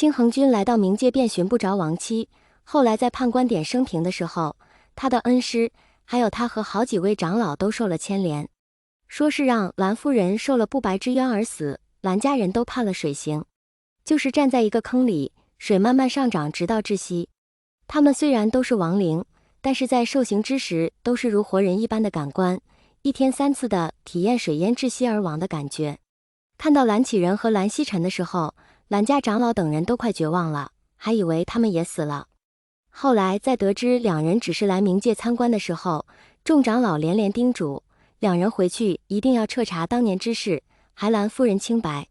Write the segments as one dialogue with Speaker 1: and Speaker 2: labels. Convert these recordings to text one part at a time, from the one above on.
Speaker 1: 清衡君来到冥界便寻不着亡妻，后来在判官点生平的时候，他的恩师还有他和好几位长老都受了牵连，说是让蓝夫人受了不白之冤而死，蓝家人都判了水刑，就是站在一个坑里，水慢慢上涨直到窒息。他们虽然都是亡灵，但是在受刑之时都是如活人一般的感官，一天3次的体验水淹窒息而亡的感觉。看到蓝启仁和蓝曦臣的时候，蓝家长老等人都快绝望了，还以为他们也死了。后来在得知两人只是来冥界参观的时候，众长老连连叮嘱两人回去一定要彻查当年之事，还蓝夫人清白。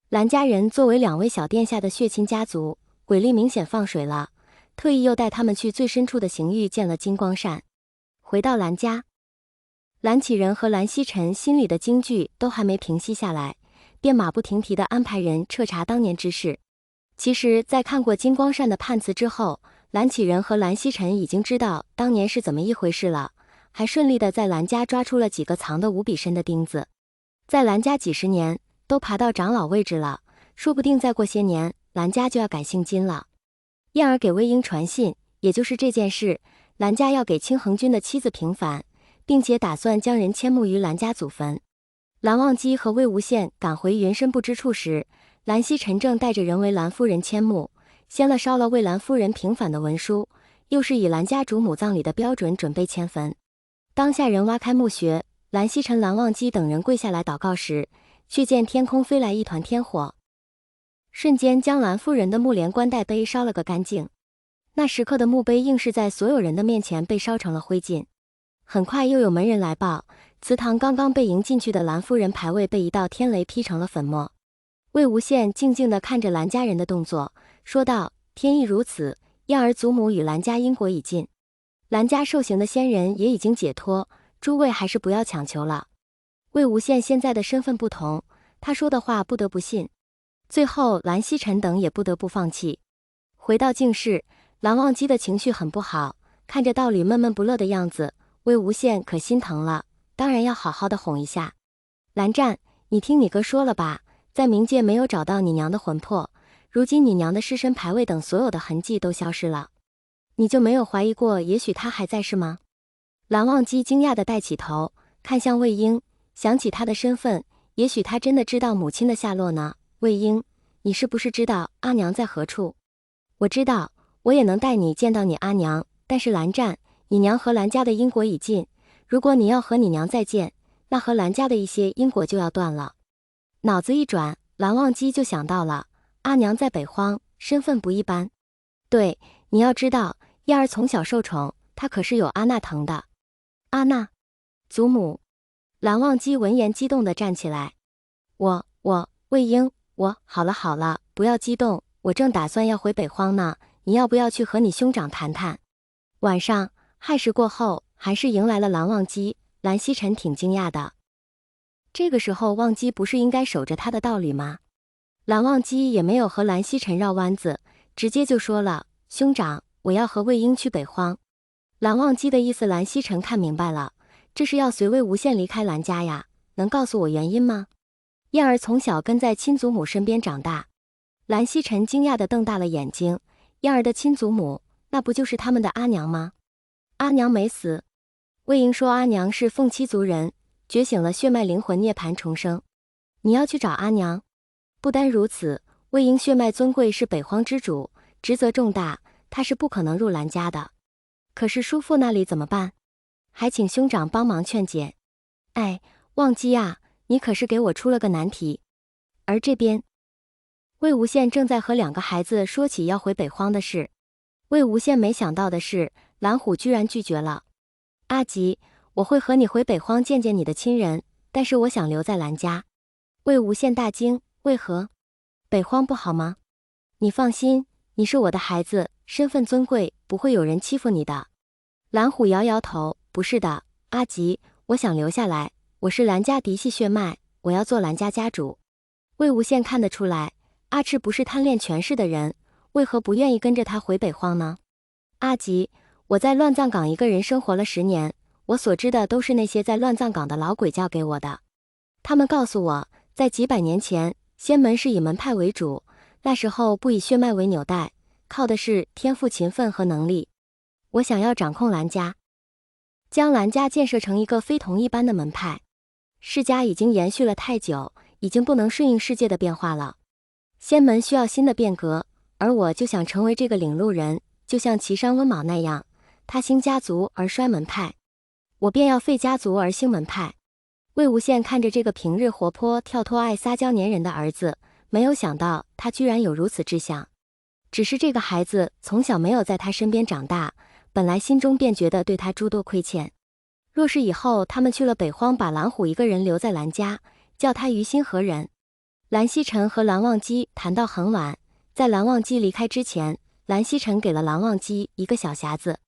Speaker 1: 蓝家人作为2位小殿下的血亲家族，鬼力明显放水了，特意又带他们去最深处的刑狱见了金光善。回到蓝家，蓝启仁和蓝曦臣心里的惊惧都还没平息下来，便马不停蹄地安排人彻查当年之事。其实在看过金光善的判词之后，蓝启仁和蓝曦臣已经知道当年是怎么一回事了，还顺利地在蓝家抓出了几个藏得无比深的钉子。在蓝家几十年都爬到长老位置了，说不定再过些年蓝家就要改姓金了。燕儿给魏婴传信，也就是这件事，蓝家要给清衡君的妻子平反，并且打算将人迁墓于蓝家祖坟。蓝忘机和魏无羡赶回云深不知处时，蓝曦臣正带着人为蓝夫人迁墓，先了烧了为蓝夫人平反的文书，又是以蓝家主母葬礼的标准准备迁坟。当下人挖开墓穴，蓝曦臣、蓝忘机等人跪下来祷告时，却见天空飞来一团天火，瞬间将蓝夫人的木莲冠带碑烧了个干净。那时刻的墓碑硬是在所有人的面前被烧成了灰烬。很快又有门人来报，祠堂刚刚被迎进去的蓝夫人牌位被一道天雷劈成了粉末。魏无羡静静地看着蓝家人的动作，说道：天意如此，燕儿祖母与蓝家因果已尽，蓝家受刑的仙人也已经解脱，诸位还是不要强求了。魏无羡现在的身份不同，他说的话不得不信。最后蓝曦臣等也不得不放弃。回到净室，蓝忘机的情绪很不好，看着道侣闷闷不乐的样子，魏无羡可心疼了，当然要好好的哄一下。蓝湛，你听你哥说了吧，在冥界没有找到你娘的魂魄，如今你娘的尸身牌位等所有的痕迹都消失了，你就没有怀疑过也许她还在是吗？蓝忘机惊讶地带起头，看向魏婴，想起他的身份，也许他真的知道母亲的下落呢。魏婴，你是不是知道阿娘在何处？我知道，我也能带你见到你阿娘，但是蓝湛，你娘和蓝家的因果已尽，如果你要和你娘再见，那和蓝家的一些因果就要断了。脑子一转，蓝忘机就想到了，阿娘在北荒，身份不一般。对，你要知道，燕儿从小受宠，她可是有阿那疼的。阿那，祖母。蓝忘机闻言激动地站起来。魏婴，好了好了，不要激动，我正打算要回北荒呢，你要不要去和你兄长谈谈？晚上亥时过后，还是迎来了蓝忘机。蓝曦臣挺惊讶的，这个时候忘机不是应该守着他的道理吗？蓝忘机也没有和蓝曦臣绕弯子，直接就说了，兄长，我要和魏婴去北荒。蓝忘机的意思蓝曦臣看明白了，这是要随魏无羡离开蓝家呀，能告诉我原因吗？燕儿从小跟在亲祖母身边长大。蓝曦臣惊讶地瞪大了眼睛，燕儿的亲祖母，那不就是他们的阿娘吗？阿娘没死。魏婴说阿娘是凤栖族人，觉醒了血脉灵魂涅槃重生。你要去找阿娘？不单如此，魏婴血脉尊贵，是北荒之主，职责重大，他是不可能入蓝家的。可是叔父那里怎么办？还请兄长帮忙劝解。哎，忘机啊，你可是给我出了个难题。而这边，魏无羡正在和2个孩子说起要回北荒的事。魏无羡没想到的是，蓝虎居然拒绝了。阿吉，我会和你回北荒见见你的亲人，但是我想留在蓝家。魏无羡大惊，为何？北荒不好吗？你放心，你是我的孩子，身份尊贵，不会有人欺负你的。蓝虎摇摇头，不是的，阿吉，我想留下来，我是蓝家嫡系血脉，我要做蓝家家主。魏无羡看得出来，阿赤不是贪恋权势的人，为何不愿意跟着他回北荒呢？阿吉，我在乱葬岗一个人生活了10年，我所知的都是那些在乱葬岗的老鬼教给我的。他们告诉我，在几百年前，仙门是以门派为主，那时候不以血脉为纽带，靠的是天赋、勤奋和能力。我想要掌控蓝家，将蓝家建设成一个非同一般的门派。世家已经延续了太久，已经不能顺应世界的变化了。仙门需要新的变革，而我就想成为这个领路人，就像岐山温卯那样，他兴家族而衰门派，我便要废家族而兴门派。魏无羡看着这个平日活泼跳脱、爱撒娇粘人的儿子，没有想到他居然有如此志向。只是这个孩子从小没有在他身边长大，本来心中便觉得对他诸多亏欠。若是以后他们去了北荒，把蓝虎一个人留在蓝家，叫他于心何忍？蓝曦臣和蓝忘机谈到很晚，在蓝忘机离开之前，蓝曦臣给了蓝忘机一个小匣子，